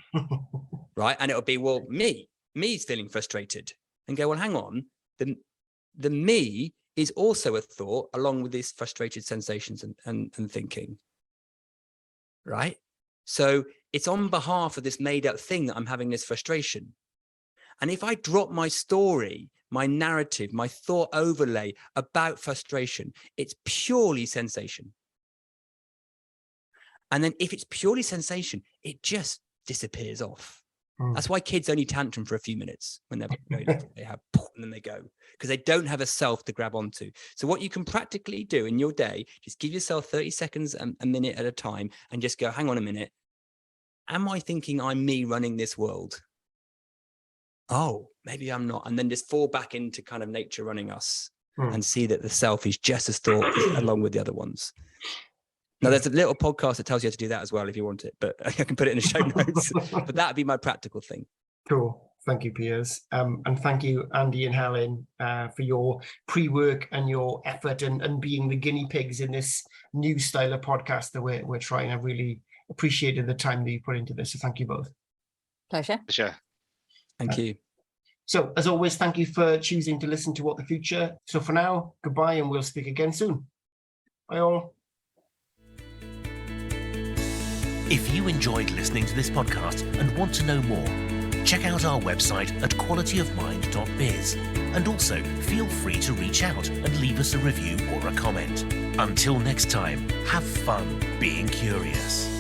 Right? And it'll be, well, me's feeling frustrated. And go, well, hang on, the me is also a thought along with these frustrated sensations and thinking, right? So it's on behalf of this made up thing that I'm having this frustration. And if I drop my story, my narrative, my thought overlay about frustration, it's purely sensation. And then if it's purely sensation, it just disappears off. That's why kids only tantrum for a few minutes when they're very little. They have, and then they go, because they don't have a self to grab onto. So what you can practically do in your day, just give yourself 30 seconds, a minute at a time, and just go, hang on a minute. Am I thinking I'm me running this world? Oh, maybe I'm not. And then just fall back into kind of nature running us and see that the self is just as thought along with the other ones. Now, there's a little podcast that tells you how to do that as well if you want it, but I can put it in the show notes. But that would be my practical thing. Cool. Thank you, Piers. And thank you, Andy and Helen, for your pre-work and your effort and being the guinea pigs in this new style of podcast that we're trying. I really appreciated the time that you put into this. So thank you both. Pleasure. Sure. Thank you. So as always, thank you for choosing to listen to What the Future. So for now, goodbye, and we'll speak again soon. Bye all. If you enjoyed listening to this podcast and want to know more, check out our website at qualityofmind.biz. And also feel free to reach out and leave us a review or a comment. Until next time, have fun being curious.